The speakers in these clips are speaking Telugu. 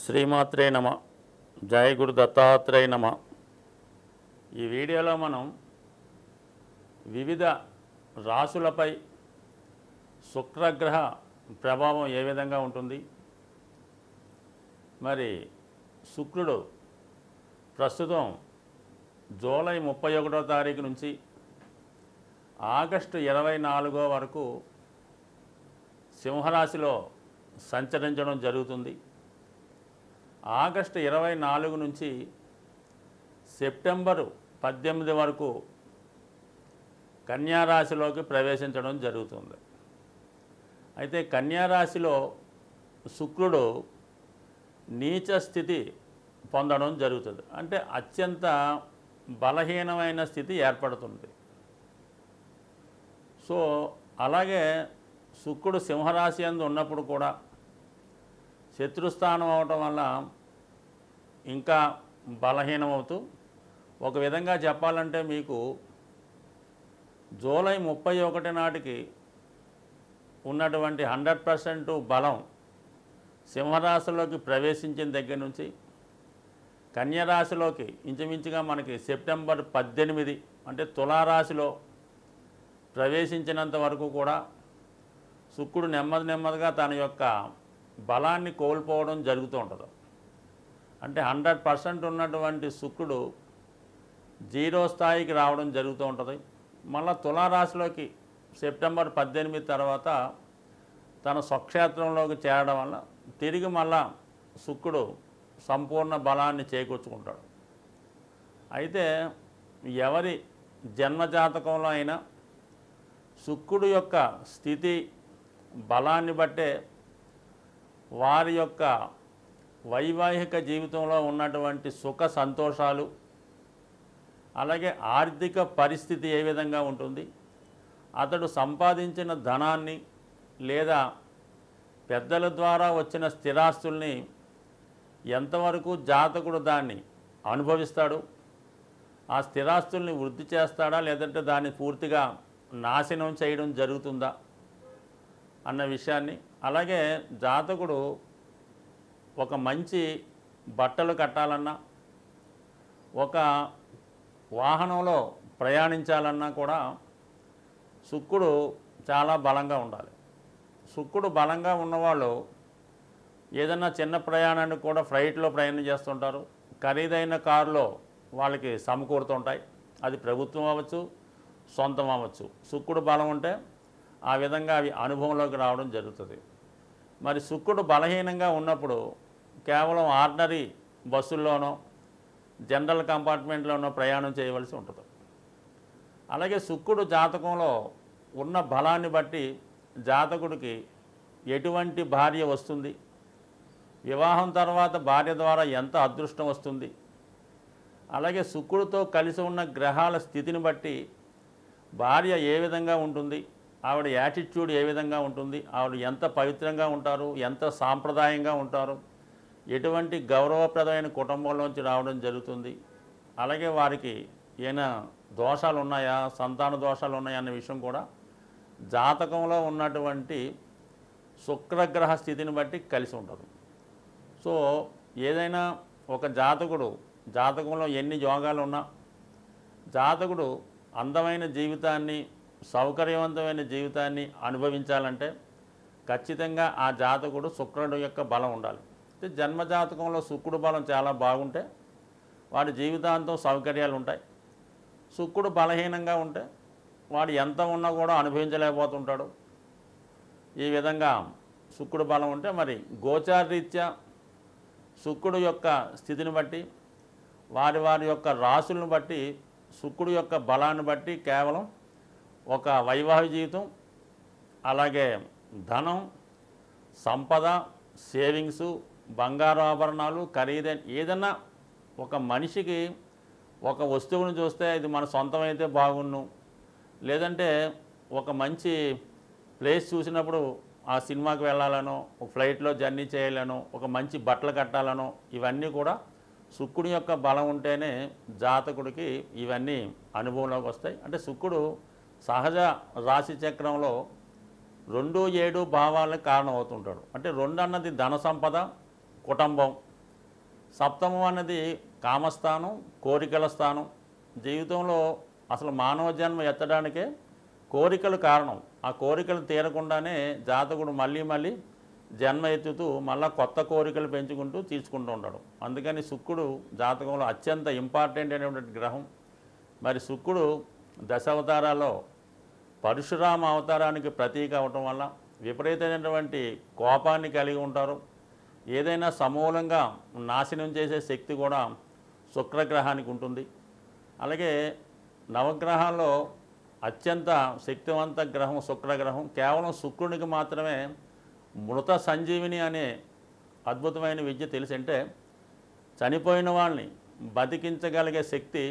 శ్రీమాత్రే నమ. జయ గురు దత్తాత్రేయ నమ. ఈ వీడియోలో మనం వివిధ రాశులపై శుక్రగ్రహ ప్రభావం ఏ విధంగా ఉంటుంది, మరి శుక్రుడు ప్రస్తుతం జూలై 31వ తారీఖు నుంచి ఆగస్టు 24 వరకు సింహరాశిలో సంచరించడం జరుగుతుంది. ఆగస్టు 24 నుంచి సెప్టెంబరు 18 వరకు కన్యారాశిలోకి ప్రవేశించడం జరుగుతుంది. అయితే కన్యారాశిలో శుక్రుడు నీచ స్థితి పొందడం జరుగుతుంది. అంటే అత్యంత బలహీనమైన స్థితి ఏర్పడుతుంది. సో అలాగే శుక్రుడు సింహరాశి యందు ఉన్నప్పుడు కూడా శత్రుస్థానం అవటం వల్ల ఇంకా బలహీనమవుతూ, ఒక విధంగా చెప్పాలంటే మీకు జూలై 31 నాటికి ఉన్నటువంటి 100% బలం సింహరాశిలోకి ప్రవేశించిన దగ్గర నుంచి కన్యరాశిలోకి ఇంచుమించుగా మనకి సెప్టెంబర్ 18 అంటే తులారాశిలో ప్రవేశించినంత వరకు కూడా శుక్రుడు నెమ్మదిగా తన యొక్క బలాన్ని కోల్పోవడం జరుగుతూ ఉంటుంది. అంటే 100% ఉన్నటువంటి శుక్రుడు 0 స్థాయికి రావడం జరుగుతూ ఉంటుంది. మళ్ళీ తులారాశిలోకి సెప్టెంబర్ 18 తర్వాత తన స్వక్షేత్రంలోకి చేరడం వల్ల తిరిగి మళ్ళా శుక్రుడు సంపూర్ణ బలాన్ని చేకూర్చుకుంటాడు. అయితే ఎవరి జన్మజాతకంలో అయినా శుక్రుడు యొక్క స్థితి బలాన్ని బట్టే వారి యొక్క వైవాహిక జీవితంలో ఉన్నటువంటి సుఖ సంతోషాలు, అలాగే ఆర్థిక పరిస్థితి ఏ విధంగా ఉంటుంది, అతడు సంపాదించిన ధనాన్ని లేదా పెద్దల ద్వారా వచ్చిన స్థిరాస్తుల్ని ఎంతవరకు జాతకుడు దాన్ని అనుభవిస్తాడు, ఆ స్థిరాస్తుల్ని వృద్ధి చేస్తాడా లేదంటే దాన్ని పూర్తిగా నాశనం చేయడం జరుగుతుందా అన్న విషయాన్ని, అలాగే జాతకుడు ఒక మంచి బట్టలు కట్టాలన్నా, ఒక వాహనంలో ప్రయాణించాలన్నా కూడా శుక్రుడు చాలా బలంగా ఉండాలి. శుక్రుడు బలంగా ఉన్నవాళ్ళు ఏదన్నా చిన్న ప్రయాణానికి కూడా ఫ్లైట్లో ప్రయాణం చేస్తుంటారు. ఖరీదైన కారులో వాళ్ళకి సమకూరుతుంటాయి. అది ప్రభుత్వం అవ్వచ్చు, సొంతం అవ్వచ్చు. శుక్రుడు బలం ఉంటే ఆ విధంగా అవి అనుభవంలోకి రావడం జరుగుతుంది. మరి శుక్రుడు బలహీనంగా ఉన్నప్పుడు కేవలం ఆర్డినరీ బస్సుల్లోనో జనరల్ కంపార్ట్మెంట్లోనో ప్రయాణం చేయవలసి ఉంటుంది. అలాగే శుక్రుడు జాతకంలో ఉన్న బలాన్ని బట్టి జాతకుడికి ఎటువంటి భార్య వస్తుంది, వివాహం తర్వాత భార్య ద్వారా ఎంత అదృష్టం వస్తుంది, అలాగే శుక్రుడితో కలిసి ఉన్న గ్రహాల స్థితిని బట్టి భార్య ఏ విధంగా ఉంటుంది, ఆవిడ యాటిట్యూడ్ ఏ విధంగా ఉంటుంది, ఆవిడ ఎంత పవిత్రంగా ఉంటారు, ఎంత సాంప్రదాయంగా ఉంటారు, ఎటువంటి గౌరవప్రదమైన కుటుంబంలోంచి రావడం జరుగుతుంది, అలాగే వారికి ఏమైనా దోషాలు ఉన్నాయా, సంతాన దోషాలు ఉన్నాయా అన్న విషయం కూడా జాతకంలో ఉన్నటువంటి శుక్రగ్రహ స్థితిని బట్టి కలిసి ఉంటుంది. సో ఏదైనా ఒక జాతకంలో ఎన్ని యోగాలు ఉన్నా జాతకుడు అందమైన జీవితాన్ని, సౌకర్యవంతమైన జీవితాన్ని అనుభవించాలంటే ఖచ్చితంగా ఆ జాతకుడు శుక్రుడు యొక్క బలం ఉండాలి. అంటే జన్మజాతకంలో శుక్రుడు బలం చాలా బాగుంటే వాడి జీవితాంతం సౌకర్యాలు ఉంటాయి. శుక్రుడు బలహీనంగా ఉంటే వాడు ఎంత ఉన్నా కూడా అనుభవించలేకపోతుంటాడు. ఈ విధంగా శుక్రుడు బలం ఉంటే మరి గోచారరీత్యా శుక్రుడు యొక్క స్థితిని బట్టి వారి యొక్క రాశులను బట్టి శుక్రుడు యొక్క బలాన్ని బట్టి కేవలం ఒక వైవాహిక జీవితం, అలాగే ధనం, సంపద, సేవింగ్సు, బంగారు ఆభరణాలు, ఖరీదైన ఏదన్నా ఒక మనిషికి ఒక వస్తువును చూస్తే ఇది మన సొంతమైతే బాగున్ను, లేదంటే ఒక మంచి ప్లేస్ చూసినప్పుడు ఆ సినిమాకి వెళ్ళాలనో, ఒక ఫ్లైట్లో జర్నీ చేయాలనో, ఒక మంచి బట్టలు కట్టాలనో, ఇవన్నీ కూడా శుక్రుడి యొక్క బలం ఉంటేనే జాతకుడికి ఇవన్నీ అనుభవంలోకి వస్తాయి. అంటే శుక్రుడు సహజ రాశి చక్రంలో 2, 7 భావాలకు కారణం అవుతుంటాడు. అంటే 2 అన్నది ధన సంపద, కుటుంబం, సప్తమం అన్నది కామస్థానం, కోరికల స్థానం. జీవితంలో అసలు మానవ జన్మ ఎత్తడానికే కోరికలు కారణం. ఆ కోరికలు తీరకుండానే జాతకుడు మళ్ళీ మళ్ళీ జన్మ ఎత్తుతూ మళ్ళీ కొత్త కోరికలు పెంచుకుంటూ తీర్చుకుంటూ ఉంటాడు. అందుకని శుక్రుడు జాతకంలో అత్యంత ఇంపార్టెంట్ అయినటువంటి గ్రహం. మరి శుక్రుడు దశావతారాల్లో పరశురామ అవతారానికి ప్రతీక అవటం వల్ల విపరీతమైనటువంటి కోపాన్ని కలిగి ఉంటారు. ఏదైనా సమూలంగా నాశనం చేసే శక్తి కూడా శుక్రగ్రహానికి ఉంటుంది. అలాగే నవగ్రహాల్లో అత్యంత శక్తివంత గ్రహం శుక్రగ్రహం. కేవలం శుక్రునికి మాత్రమే మృత సంజీవిని అనే అద్భుతమైన విద్య తెలిసింటే చనిపోయిన వాళ్ళని బతికించగలిగే శక్తి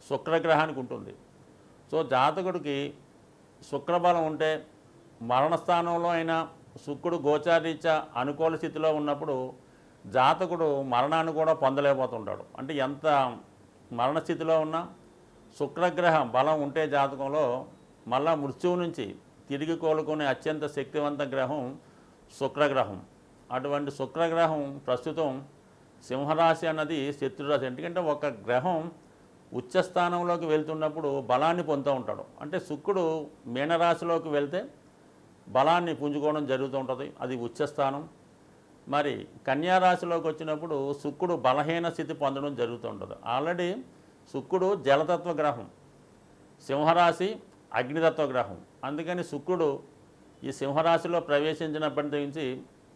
శుక్రగ్రహానికి ఉంటుంది. సో జాతకుడికి శుక్రబలం ఉంటే మరణస్థానంలో అయినా శుక్రుడు గోచారీత్యా అనుకూల స్థితిలో ఉన్నప్పుడు జాతకుడు మరణాన్ని కూడా పొందలేకపోతుంటాడు. అంటే ఎంత మరణస్థితిలో ఉన్నా శుక్రగ్రహ బలం ఉంటే జాతకంలో మళ్ళా మృత్యువు నుంచి తిరిగి కోలుకునే అత్యంత శక్తివంత గ్రహం శుక్రగ్రహం. అటువంటి శుక్రగ్రహం ప్రస్తుతం సింహరాశి అన్నది శత్రురాశి. ఎందుకంటే ఒక గ్రహం ఉచ్చస్థానంలోకి వెళ్తున్నప్పుడు బలాన్ని పొందుతూ ఉంటాడు. అంటే శుక్రుడు మీనరాశిలోకి వెళ్తే బలాన్ని పుంజుకోవడం జరుగుతూ ఉంటుంది, అది ఉచ్చస్థానం. మరి కన్యారాశిలోకి వచ్చినప్పుడు శుక్రుడు బలహీన స్థితి పొందడం జరుగుతూ ఉంటుంది. ఆల్రెడీ శుక్రుడు జలతత్వ గ్రహం, సింహరాశి అగ్నితత్వ గ్రహం. అందుకని శుక్రుడు ఈ సింహరాశిలో ప్రవేశించినప్పటి నుంచి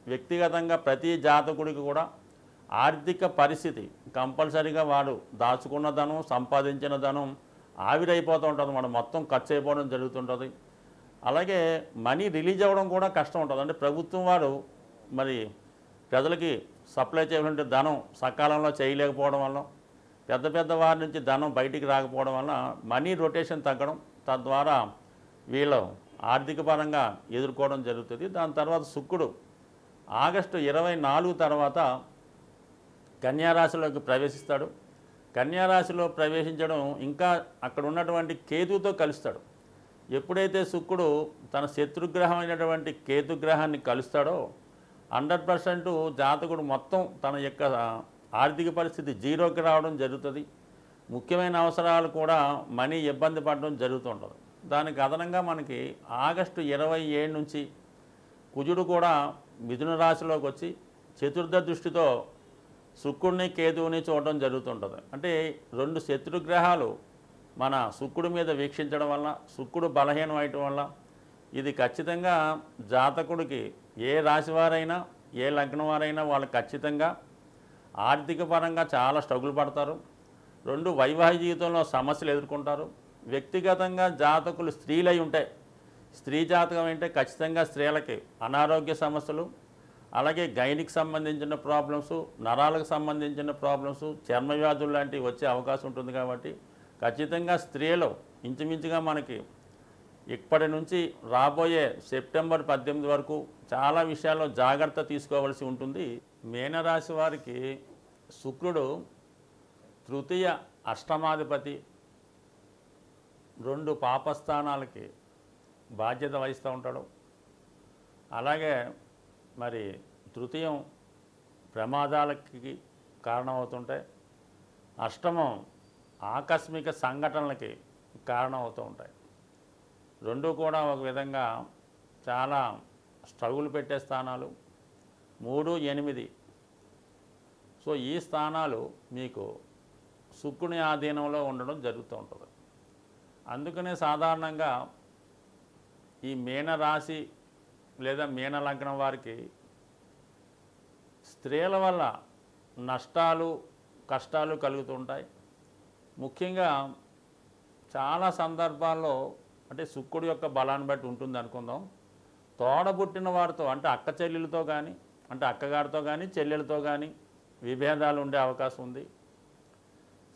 వ్యక్తిగతంగా ప్రతి జాతకుడికి కూడా ఆర్థిక పరిస్థితి కంపల్సరీగా వాడు దాచుకున్న ధనం, సంపాదించిన ధనం ఆవిరైపోతూ ఉంటుంది, మనం మొత్తం ఖర్చు అయిపోవడం జరుగుతుంటుంది. అలాగే మనీ రిలీజ్ అవ్వడం కూడా కష్టం ఉంటుంది. అంటే ప్రభుత్వం వారు మరి ప్రజలకి సప్లై చేయవలసిన ధనం సకాలంలో చేయలేకపోవడం వల్ల, పెద్ద పెద్ద వారి నుంచి ధనం బయటికి రాకపోవడం వల్ల మనీ రొటేషన్ తగ్గడం, తద్వారా వీళ్ళు ఆర్థిక పరంగా ఎదుర్కోవడం జరుగుతుంది. దాని తర్వాత శుక్రుడు ఆగస్టు 24 తర్వాత కన్యారాశిలోకి ప్రవేశిస్తాడు. కన్యారాశిలో ప్రవేశించడం ఇంకా అక్కడ ఉన్నటువంటి కేతుతో కలుస్తాడు. ఎప్పుడైతే శుక్రుడు తన శత్రుగ్రహం అయినటువంటి కేతుగ్రహాన్ని కలుస్తాడో 100% జాతకుడు మొత్తం తన యొక్క ఆర్థిక పరిస్థితి జీరోకి రావడం జరుగుతుంది. ముఖ్యమైన అవసరాలు కూడా మనీ ఇబ్బంది పడడం జరుగుతుంటుంది. దానికి అదనంగా మనకి ఆగస్టు 27 నుంచి కుజుడు కూడా మిథున రాశిలోకి వచ్చి చతుర్థ దృష్టితో శుక్రుడిని కేతువుని చూడడం జరుగుతుంటుంది. అంటే రెండు శత్రుగ్రహాలు మన శుక్రుడి మీద వీక్షించడం వల్ల, శుక్రుడు బలహీనం అవటం వల్ల ఇది ఖచ్చితంగా జాతకుడికి ఏ రాశి వారైనా ఏ లగ్నం వారైనా వాళ్ళు ఖచ్చితంగా ఆర్థిక పరంగా చాలా స్ట్రగుల్ పడతారు. రెండు వైవాహిక జీవితంలో సమస్యలు ఎదుర్కొంటారు. వ్యక్తిగతంగా జాతకులు స్త్రీలై ఉంటే, స్త్రీ జాతకం అంటే ఖచ్చితంగా స్త్రీలకి అనారోగ్య సమస్యలు, అలాగే గైనికి సంబంధించిన ప్రాబ్లమ్స్, నరాలకు సంబంధించిన ప్రాబ్లమ్స్, చర్మ వ్యాధులు లాంటివి వచ్చే అవకాశం ఉంటుంది. కాబట్టి ఖచ్చితంగా స్త్రీలు ఇంచుమించుగా మనకి ఇప్పటి నుంచి రాబోయే సెప్టెంబర్ 18 వరకు చాలా విషయాల్లో జాగ్రత్త తీసుకోవాల్సి ఉంటుంది. మీనరాశి వారికి శుక్రుడు తృతీయ అష్టమాధిపతి, 2 పాపస్థానాలకి బాధ్యత వహిస్తూ ఉంటాడు. అలాగే మరి తృతీయం ప్రమాదాలకి కారణమవుతుంటాయి, అష్టమం ఆకస్మిక సంఘటనలకి కారణమవుతూ ఉంటాయి. రెండు కూడా ఒక విధంగా చాలా స్ట్రగుల్ పెట్టే స్థానాలు. 3, 8 సో ఈ స్థానాలు మీకు శుక్రుని ఆధీనంలో ఉండడం జరుగుతూ ఉంటుంది. అందుకనే సాధారణంగా ఈ మీనరాశి లేదా మీన లగ్నం వారికి స్త్రీల వల్ల నష్టాలు కష్టాలు కలుగుతుంటాయి. ముఖ్యంగా చాలా సందర్భాల్లో అంటే శుక్రుడి యొక్క బలాన్ని బట్టి ఉంటుంది అనుకుందాం, తోడబుట్టిన వారితో అంటే అక్క చెల్లెలతో కానీ, అంటే అక్కగారితో కానీ చెల్లెలతో కానీ విభేదాలు ఉండే అవకాశం ఉంది.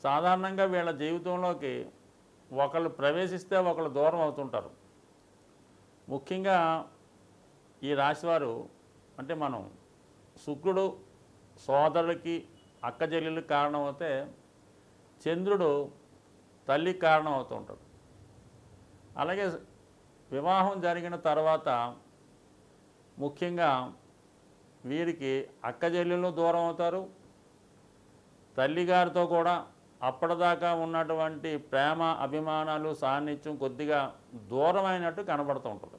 సాధారణంగా వీళ్ళ జీవితంలోకి ఒకళ్ళు ప్రవేశిస్తే ఒకళ్ళు దూరం అవుతుంటారు. ముఖ్యంగా ఈ రాశివారు అంటే మనం శుక్రుడు సోదరులకి అక్క చెల్లెలకి కారణమవుతే చంద్రుడు తల్లికి కారణం అవుతూ ఉంటాడు. అలాగే వివాహం జరిగిన తర్వాత ముఖ్యంగా వీరికి అక్క చెల్లెళ్ళు దూరం అవుతారు, తల్లిగారితో కూడా అప్పటిదాకా ఉన్నటువంటి ప్రేమ అభిమానాలు సాన్నిధ్యం కొద్దిగా దూరమైనట్టు కనబడుతూ ఉంటుంది.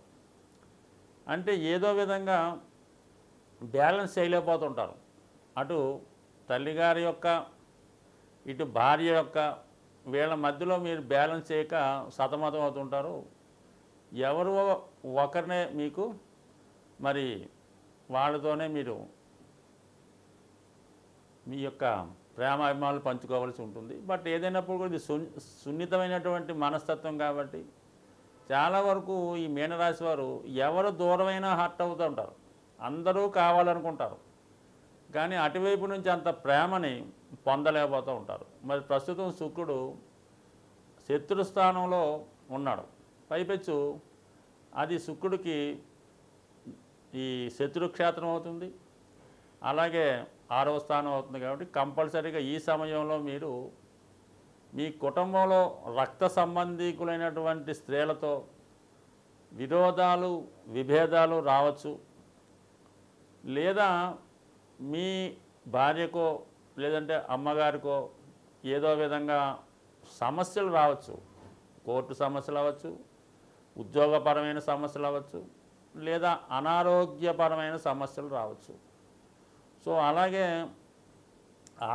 అంటే ఏదో విధంగా బ్యాలెన్స్ చేయలేకపోతుంటారు. అటు తల్లిగారి యొక్క ఇటు భార్య యొక్క వీళ్ళ మధ్యలో మీరు బ్యాలెన్స్ చేయక సతమతం అవుతుంటారు. ఎవరో ఒకరినే మీకు మరి వాళ్ళతోనే మీరు మీ యొక్క ప్రేమ అభిమానులు పంచుకోవాల్సి ఉంటుంది. బట్ ఏదైనప్పుడు కూడా ఇది సున్నితమైనటువంటి మనస్తత్వం కాబట్టి చాలా వరకు ఈ మీనరాశి వారు ఎవరు దూరమైనా హర్ట్ అవుతూ ఉంటారు. అందరూ కావాలనుకుంటారు కానీ అటువైపు నుంచి అంత ప్రేమని పొందలేకపోతూ ఉంటారు. మరి ప్రస్తుతం శుక్రుడు శత్రుస్థానంలో ఉన్నాడు. పైపెచ్చు అది శుక్రుడికి ఈ శత్రుక్షేత్రం అవుతుంది, అలాగే 6వ స్థానం అవుతుంది. కాబట్టి కంపల్సరీగా ఈ సమయంలో మీరు మీ కుటుంబంలో రక్త సంబంధీకులైనటువంటి స్త్రీలతో విరోధాలు విభేదాలు రావచ్చు. లేదా మీ భార్యకో లేదంటే అమ్మగారికో ఏదో విధంగా సమస్యలు రావచ్చు. కోర్టు సమస్యలు అవ్వచ్చు, ఉద్యోగపరమైన సమస్యలు అవ్వచ్చు, లేదా అనారోగ్యపరమైన సమస్యలు రావచ్చు. సో అలాగే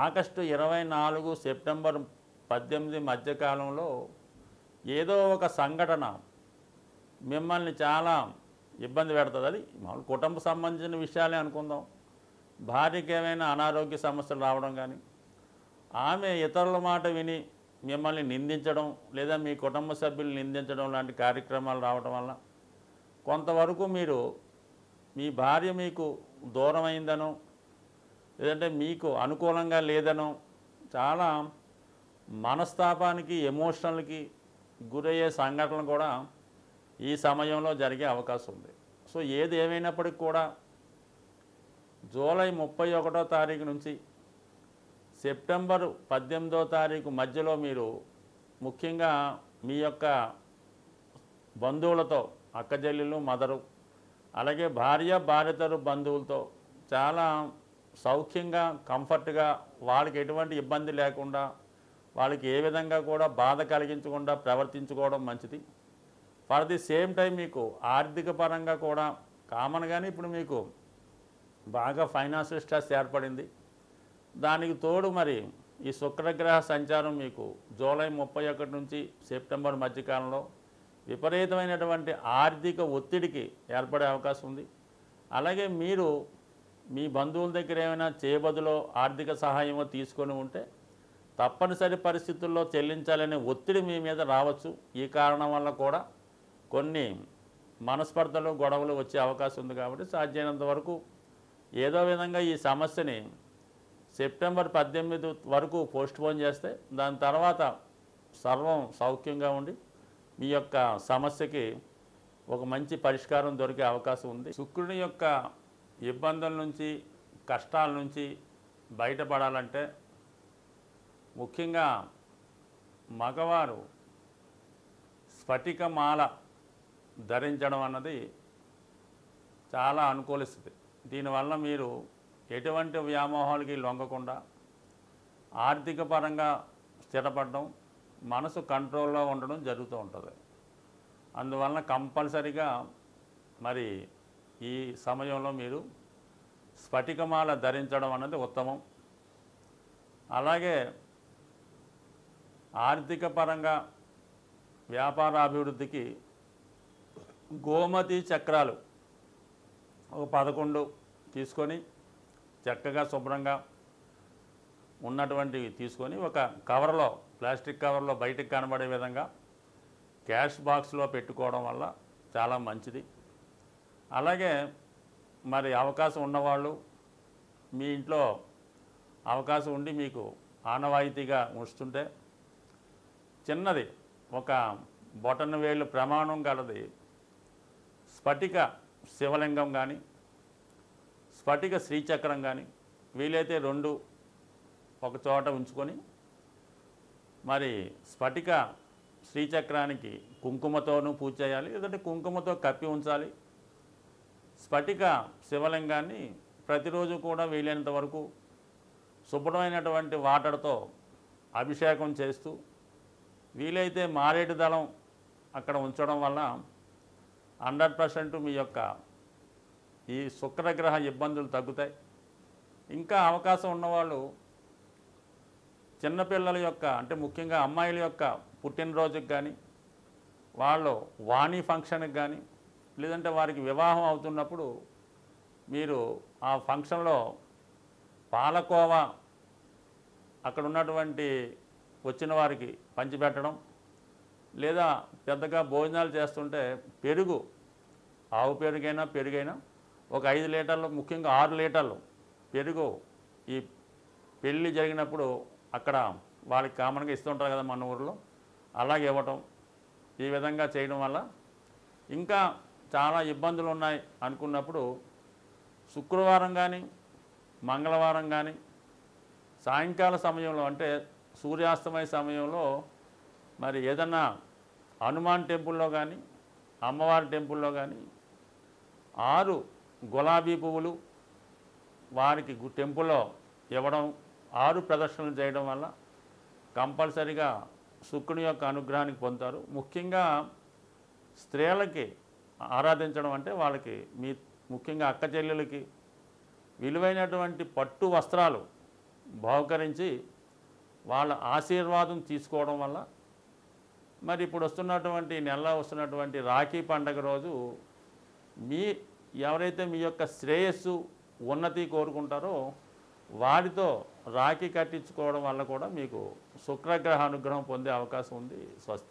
ఆగస్టు 24 సెప్టెంబర్ 18 మధ్యకాలంలో ఏదో ఒక సంఘటన మిమ్మల్ని చాలా ఇబ్బంది పెడుతుంది. అది మామూలు కుటుంబ సంబంధించిన విషయాలే అనుకుందాం. భార్యకి ఏమైనా అనారోగ్య సమస్యలు రావడం కానీ, ఆమె ఇతరుల మాట విని మిమ్మల్ని నిందించడం లేదా మీ కుటుంబ సభ్యులు నిందించడం లాంటి కార్యక్రమాలు రావడం వల్ల కొంతవరకు మీరు మీ భార్య మీకు దూరమైందనో లేదంటే మీకు అనుకూలంగా లేదనో చాలా మనస్తాపానికి ఎమోషనల్కి గురయ్యే సంఘటనలు కూడా ఈ సమయంలో జరిగే అవకాశం ఉంది. సో ఏది ఏమైనప్పటికీ కూడా జూలై 31వ తారీఖు నుంచి సెప్టెంబర్ 18వ తారీఖు మధ్యలో మీరు ముఖ్యంగా మీ యొక్క బంధువులతో అక్కజెల్లెలు మదరు అలాగే భార్యతరు బంధువులతో చాలా సౌఖ్యంగా కంఫర్ట్గా వాళ్ళకి ఎటువంటి ఇబ్బంది లేకుండా వాళ్ళకి ఏ విధంగా కూడా బాధ కలిగించకుండా ప్రవర్తించుకోవడం మంచిది. ఫర్ ది సేమ్ టైం మీకు ఆర్థిక పరంగా కూడా కామన్గానే ఇప్పుడు మీకు బాగా ఫైనాన్షియల్ స్ట్రెస్ ఏర్పడింది. దానికి తోడు మరి ఈ శుక్రగ్రహ సంచారం మీకు జూలై 31 నుంచి సెప్టెంబర్ మధ్యకాలంలో విపరీతమైనటువంటి ఆర్థిక ఒత్తిడికి ఏర్పడే అవకాశం ఉంది. అలాగే మీరు మీ బంధువుల దగ్గర ఏమైనా చేయబదులో ఆర్థిక సహాయమో తీసుకొని ఉంటే తప్పనిసరి పరిస్థితుల్లో చెల్లించాలనే ఒత్తిడి మీ మీద రావచ్చు. ఈ కారణం వల్ల కూడా కొన్ని మనస్పర్ధలు గొడవలు వచ్చే అవకాశం ఉంది. కాబట్టి సాధ్యమైనంత వరకు ఏదో విధంగా ఈ సమస్యని సెప్టెంబర్ 18 వరకు పోస్ట్పోన్ చేస్తే దాని తర్వాత సర్వం సౌఖ్యంగా ఉండి మీ యొక్క సమస్యకి ఒక మంచి పరిష్కారం దొరికే అవకాశం ఉంది. శుక్రుని యొక్క ఇబ్బందుల నుంచి కష్టాల నుంచి బయటపడాలంటే ముఖ్యంగా మగవారు స్ఫటికమాల ధరించడం అన్నది చాలా అనుకూలిస్తుంది. దీనివల్ల మీరు ఎటువంటి వ్యామోహాలకి లొంగకుండా ఆర్థిక పరంగా స్థిరపడడం, మనసు కంట్రోల్లో ఉండడం జరుగుతూ ఉంటుంది. అందువలన కంపల్సరిగా మరి ఈ సమయంలో మీరు స్ఫటికమాల ధరించడం అన్నది ఉత్తమం. అలాగే ఆర్థిక పరంగా వ్యాపార అభివృద్ధికి గోమతి చక్రాలు ఒక 11 తీసుకొని చక్కగా శుభ్రంగా ఉన్నటువంటివి తీసుకొని ఒక కవర్లో ప్లాస్టిక్ కవర్లో బయటకు కనబడే విధంగా క్యాష్ బాక్స్లో పెట్టుకోవడం వల్ల చాలా మంచిది. అలాగే మరి అవకాశం ఉన్నవాళ్ళు మీ ఇంట్లో అవకాశం ఉండి మీకు ఆనవాయితీగా ఉంచుతుంటే చిన్నది ఒక బొటన వేలు ప్రమాణం గలది స్ఫటిక శివలింగం కానీ స్ఫటిక శ్రీచక్రం కానీ వీలైతే 2 ఒక చోట ఉంచుకొని మరి స్ఫటిక శ్రీచక్రానికి కుంకుమతోనూ పూజ చేయాలి, లేదంటే కుంకుమతో కప్పి ఉంచాలి. స్ఫటిక శివలింగాన్ని ప్రతిరోజు కూడా వీలైనంత వరకు శుభ్రమైనటువంటి వాటర్తో అభిషేకం చేస్తూ వీలైతే మారేడు దళం అక్కడ ఉంచడం వల్ల 100% మీ యొక్క ఈ శుక్రగ్రహ ఇబ్బందులు తగ్గుతాయి. ఇంకా అవకాశం ఉన్నవాళ్ళు చిన్నపిల్లల యొక్క అంటే ముఖ్యంగా అమ్మాయిల యొక్క పుట్టినరోజుకి కానీ వాళ్ళు వాణి ఫంక్షన్కి కానీ లేదంటే వారికి వివాహం అవుతున్నప్పుడు మీరు ఆ ఫంక్షన్లో పాలకోవా అక్కడ ఉన్నటువంటి వచ్చిన వారికి పంచిపెట్టడం, లేదా పెద్దగా భోజనాలు చేస్తుంటే పెరుగు, ఆవు పెరుగైనా ఒక 5 లీటర్లు, ముఖ్యంగా 6 లీటర్లు పెరుగు ఈ పెళ్ళి జరిగినప్పుడు అక్కడ వాళ్ళకి కామన్గా ఇస్తుంటారు కదా మన ఊరిలో, అలాగే ఇవ్వటం. ఈ విధంగా చేయడం వల్ల ఇంకా చాలా ఇబ్బందులు ఉన్నాయి అనుకున్నప్పుడు శుక్రవారం కానీ మంగళవారం కానీ సాయంకాల సమయంలో అంటే సూర్యాస్తమయ సమయంలో మరి ఏదన్నా హనుమాన్ టెంపుల్లో కానీ అమ్మవారి టెంపుల్లో కానీ 6 గులాబీ పువ్వులు వారికి టెంపుల్లో ఇవ్వడం, 6 ప్రదర్శనలు చేయడం వల్ల కంపల్సరిగా శుక్రుని యొక్క అనుగ్రహానికి పొందుతారు. ముఖ్యంగా స్త్రీలకి ఆరాధించడం అంటే వాళ్ళకి ముఖ్యంగా అక్క చెల్లెలకి విలువైనటువంటి పట్టు వస్త్రాలు బహుకరించి వాళ్ళ ఆశీర్వాదం తీసుకోవడం వల్ల మరి ఇప్పుడు వస్తున్నటువంటి నెలలో వస్తున్నటువంటి రాఖీ పండగ రోజు ఎవరైతే మీ యొక్క శ్రేయస్సు ఉన్నతి కోరుకుంటారో వారితో రాఖీ కట్టించుకోవడం వల్ల కూడా మీకు శుక్రగ్రహ అనుగ్రహం పొందే అవకాశం ఉంది. స్వస్తి.